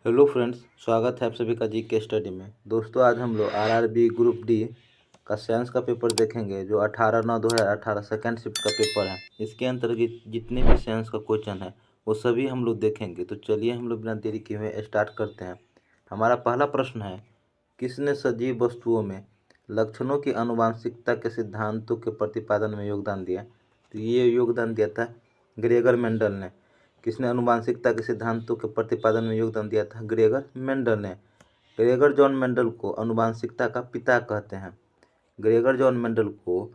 Hello friends, स्वागत है आप सभी का जी के स्टडी में। दोस्तों, आज हम लोग आरआरबी ग्रुप डी का साइंस का पेपर देखेंगे जो 18/9/2018 सेकेंड शिफ्ट का पेपर है। इसके अंतर्गत जितने भी साइंस का क्वेश्चन है वो सभी हम लोग देखेंगे। तो चलिए हम लोग बिना देरी किए हुए स्टार्ट करते हैं। हमारा पहला प्रश्न है, किसने सजीव वस्तुओं में लक्षणों की आनुवंशिकता के सिद्धांतों के प्रतिपादन में योगदान दिया? तो ये योगदान दिया था ग्रेगर मेंडल ने। किसने आनुवंशिकता के सिद्धांतों के प्रतिपादन में योगदान दिया था? ग्रेगर मेंडल ने। ग्रेगर जॉन मेंडल को आनुवंशिकता का पिता कहते हैं। ग्रेगर जॉन मेंडल को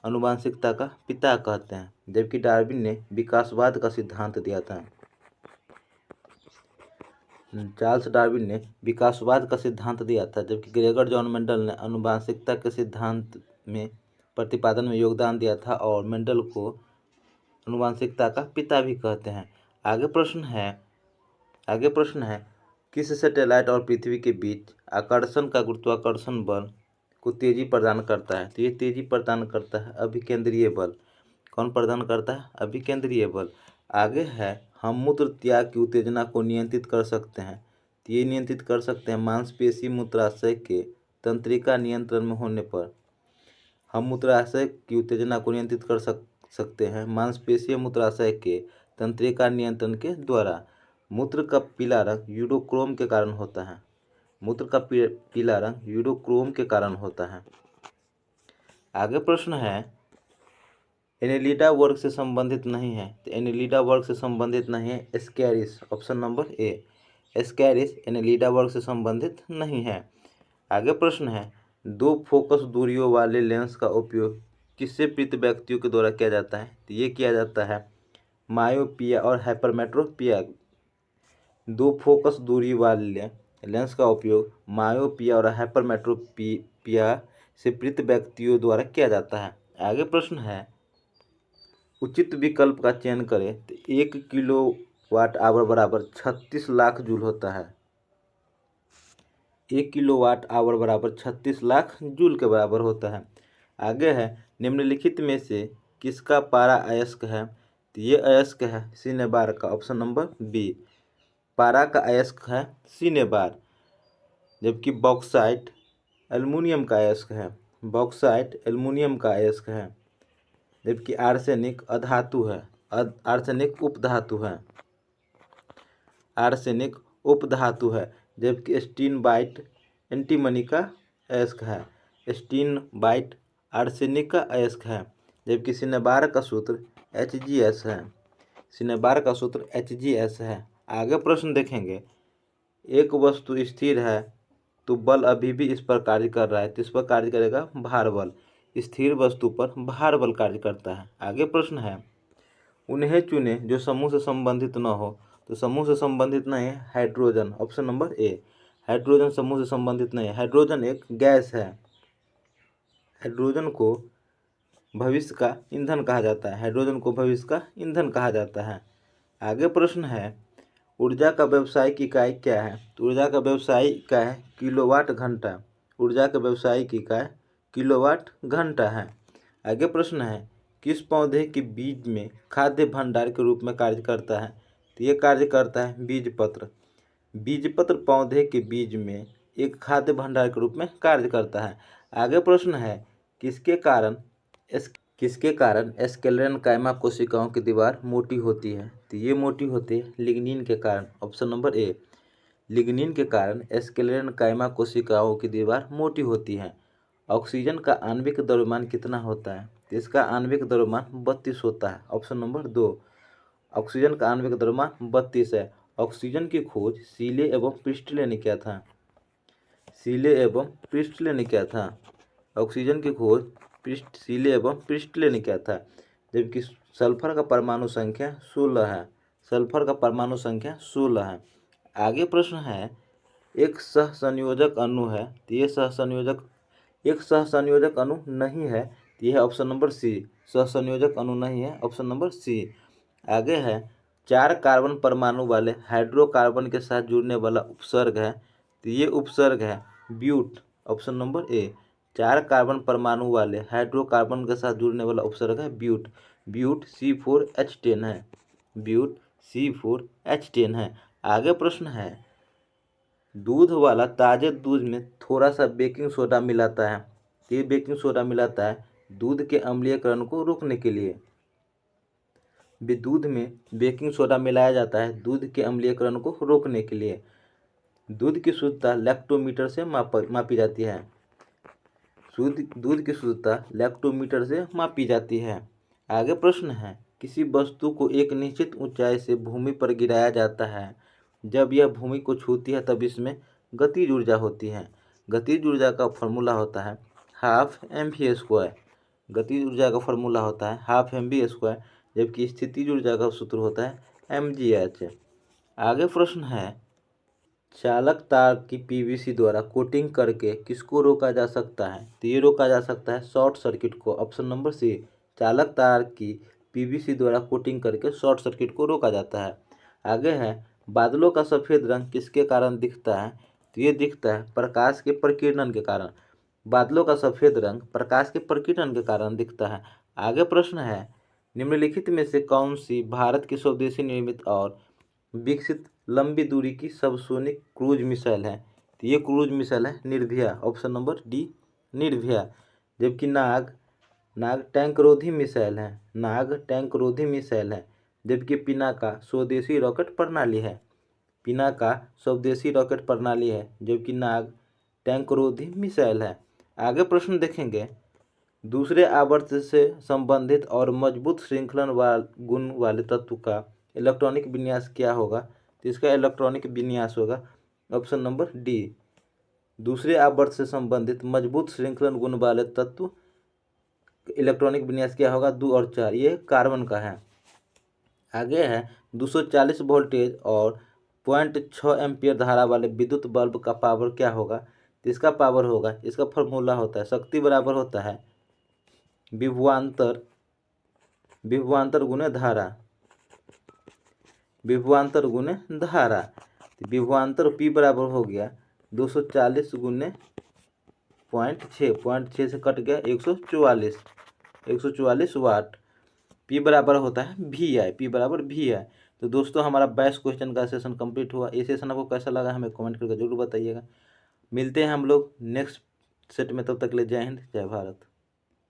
आनुवंशिकता का पिता कहते हैं, जबकि डार्विन ने विकासवाद का सिद्धांत दिया था। चार्ल्स डार्विन ने विकासवाद का सिद्धांत दिया था, जबकि ग्रेगर जॉन मेंडल ने आनुवंशिकता के सिद्धांत में प्रतिपादन में योगदान दिया था और मेंडल को आनुवंशिकता का पिता भी कहते हैं। आगे प्रश्न है, किस सैटेलाइट और पृथ्वी के बीच आकर्षण का गुरुत्वाकर्षण बल को तेजी प्रदान करता है? तो ये तेजी प्रदान करता है अभिकेंद्रीय बल। कौन प्रदान करता है? अभिकेंद्रीय बल। आगे है, हम मूत्र त्याग की उत्तेजना को नियंत्रित कर सकते हैं। तो ये नियंत्रित कर सकते हैं मांसपेशी मूत्राशय के तंत्रिका नियंत्रण में होने पर। हम मूत्राशय की उत्तेजना को नियंत्रित कर सकते हैं मांसपेशीय मूत्राशय के तंत्रिका नियंत्रण के द्वारा। मूत्र का पीला रंग यूडोक्रोम के कारण होता है। मूत्र का पीला रंग यूडोक्रोम के कारण होता है। आगे प्रश्न है, एनेलिडा वर्ग से संबंधित नहीं है। तो एनेलिडा वर्ग से संबंधित नहीं है एस्कैरिस। ऑप्शन नंबर ए, एस्कैरिस एनेलिडा वर्ग से संबंधित नहीं है। आगे प्रश्न है, दो फोकस दूरियों वाले लेंस का उपयोग किससे पीड़ित व्यक्तियों के द्वारा किया जाता है? तो ये किया जाता है मायोपिया और हाइपरमेट्रोपिया। दो फोकस दूरी वाले लेंस का उपयोग मायोपिया और हाइपरमेट्रोपिया से पीड़ित व्यक्तियों द्वारा किया जाता है। आगे प्रश्न है, उचित विकल्प का चयन करें। तो 1 किलोवाट आवर बराबर 36 लाख जूल होता है। 1 किलोवाट आवर बराबर 36 लाख जूल के बराबर होता है। आगे है, निम्नलिखित में से किसका पारा अयस्क है? तो ये अयस्क है सिनेबार का। ऑप्शन नंबर बी, पारा का अयस्क है सिनेबार। जबकि बॉक्साइट एल्युमिनियम का अयस्क है। बॉक्साइट एल्युमिनियम का अयस्क है। जबकि आर्सेनिक अधातु है। आर्सेनिक उपधातु है। आर्सेनिक उपधातु है। जबकि स्टीनबाइट एंटीमनी का अयस्क है। स्टीनबाइट आर्सेनिक का अयस्क है। जबकि सिनेबार का सूत्र Hgs है। सिनेबार का सूत्र Hgs है। आगे प्रश्न देखेंगे, एक वस्तु स्थिर है तो बल अभी भी इस पर कार्य कर रहा है। तो इस पर कार्य करेगा भार बल। स्थिर वस्तु पर भार बल कार्य करता है। आगे प्रश्न है, उन्हें चुने जो समूह से संबंधित न हो। तो समूह से संबंधित नहीं है हाइड्रोजन। ऑप्शन नंबर ए, हाइड्रोजन समूह से संबंधित नहीं है। हाइड्रोजन एक गैस है। हाइड्रोजन को भविष्य का ईंधन कहा जाता है। हाइड्रोजन को भविष्य का ईंधन कहा जाता है। आगे प्रश्न है, ऊर्जा का व्यावसायिक इकाई क्या है? तो ऊर्जा का व्यावसायिक इकाई है किलोवाट घंटा। ऊर्जा का व्यावसायिक इकाई किलोवाट घंटा है। आगे प्रश्न है, किस पौधे के बीज में खाद्य भंडार के रूप में कार्य करता है? तो ये कार्य करता है बीजपत्र। बीजपत्र पौधे के बीज में एक खाद्य भंडार के रूप में कार्य करता है। आगे प्रश्न है, किसके कारण स्क्लेरेनकाइमा कोशिकाओं की दीवार मोटी होती है? तो ये मोटी होती है लिग्निन के कारण। ऑप्शन नंबर ए, लिग्निन के कारण स्क्लेरेनकाइमा कोशिकाओं की दीवार मोटी होती है। ऑक्सीजन का आणविक द्रव्यमान कितना होता है? तो इसका आणविक द्रव्यमान 32 होता है। ऑप्शन नंबर 2, ऑक्सीजन का आणविक द्रव्यमान 32 है। ऑक्सीजन की खोज सीले एवं प्रिस्टले ने किया था। सीले एवं प्रिस्टले ने किया था। ऑक्सीजन की खोज सीले एवं प्रिस्टले ने किया था। जबकि सल्फर का परमाणु संख्या 16 है। सल्फर का परमाणु संख्या 16 है। आगे प्रश्न है, एक सहसंयोजक अणु है। तो ये एक सहसंयोजक अणु नहीं है। तो यह है ऑप्शन नंबर सी, सहसंयोजक अणु नहीं है। Option number C. आगे है, 4 कार्बन परमाणु वाले हाइड्रोकार्बन के साथ जुड़ने वाला उपसर्ग है। तो ये उपसर्ग है but. Option number A, 4 carbon परमाणु वाले हाइड्रोकार्बन के साथ जुड़ने वाला उपसर्ग है ब्यूट। ब्यूट C4H10 है। ब्यूट C4H10 है। आगे प्रश्न है, दूध वाला ताज़े दूध में थोड़ा सा बेकिंग सोडा मिलाता है। ये बेकिंग सोडा मिलाता है दूध के अम्लीयकरण को रोकने के लिए। दूध में बेकिंग सोडा मिलाया जाता है दूध के अम्लीयकरण को रोकने के लिए। दूध की शुद्धता लैक्टोमीटर से मापी जाती है। दूध की शुद्धता लैक्टोमीटर से मापी जाती है। आगे प्रश्न है, किसी वस्तु को एक निश्चित ऊंचाई से भूमि पर गिराया जाता है। जब यह भूमि को छूती है तब इसमें गतिज ऊर्जा होती है। गतिज ऊर्जा का फॉर्मूला होता है हाफ mv²। गतिज ऊर्जा का फॉर्मूला होता है हाफ mv², जबकि स्थितिज ऊर्जा का सूत्र होता है mgh। आगे प्रश्न है, चालक तार की पीवीसी द्वारा कोटिंग करके किसको रोका जा सकता है? तो ये रोका जा सकता है शॉर्ट सर्किट को। ऑप्शन नंबर सी, चालक तार की पीवीसी द्वारा कोटिंग करके शॉर्ट सर्किट को रोका जाता है। आगे है, बादलों का सफ़ेद रंग किसके कारण दिखता है? तो ये दिखता है प्रकाश के प्रकीर्णन के कारण। बादलों का सफ़ेद रंग प्रकाश के प्रकीर्णन के कारण दिखता है। आगे प्रश्न है, निम्नलिखित में से कौन सी भारत की स्वदेशी निर्मित और विकसित लंबी दूरी की सबसोनिक क्रूज मिसाइल है? तो ये क्रूज मिसाइल है Nirbhaya. Option number D, Nirbhaya. जबकि नाग टैंकरोधी मिसाइल है। नाग टैंकरोधी मिसाइल है। जबकि पिनाका स्वदेशी रॉकेट प्रणाली है। पिनाका स्वदेशी रॉकेट प्रणाली है, जबकि नाग टैंकरोधी मिसाइल है। आगे प्रश्न देखेंगे, दूसरे आवर्त से संबंधित और मजबूत श्रृंखलन गुण वाले तत्व का इलेक्ट्रॉनिक विन्यास क्या होगा? तो इसका इलेक्ट्रॉनिक विन्यास होगा ऑप्शन नंबर डी। दूसरे आवर्त से संबंधित मजबूत श्रृंखलन गुण वाले तत्व इलेक्ट्रॉनिक विन्यास क्या होगा? 2 और 4। ये कार्बन का है। आगे है, 240 वोल्टेज और 0.6 एम्पियर धारा वाले विद्युत बल्ब का पावर क्या होगा? तो इसका पावर होगा, इसका फॉर्मूला होता है शक्ति बराबर होता है विभवांतर गुणे धारा। विभवांतर गुणे धारा। विभवांतर P बराबर हो गया 240 गुणे 0.6 से कट गया 144 वाट। P बराबर होता है VI। P बराबर VI। तो दोस्तों, हमारा 22 क्वेश्चन का सेशन कंप्लीट हुआ। ये सेशन आपको कैसा लगा हमें कमेंट करके जरूर बताइएगा। मिलते हैं हम लोग नेक्स्ट सेट में, तब तक के लिए जय हिंद जय भारत।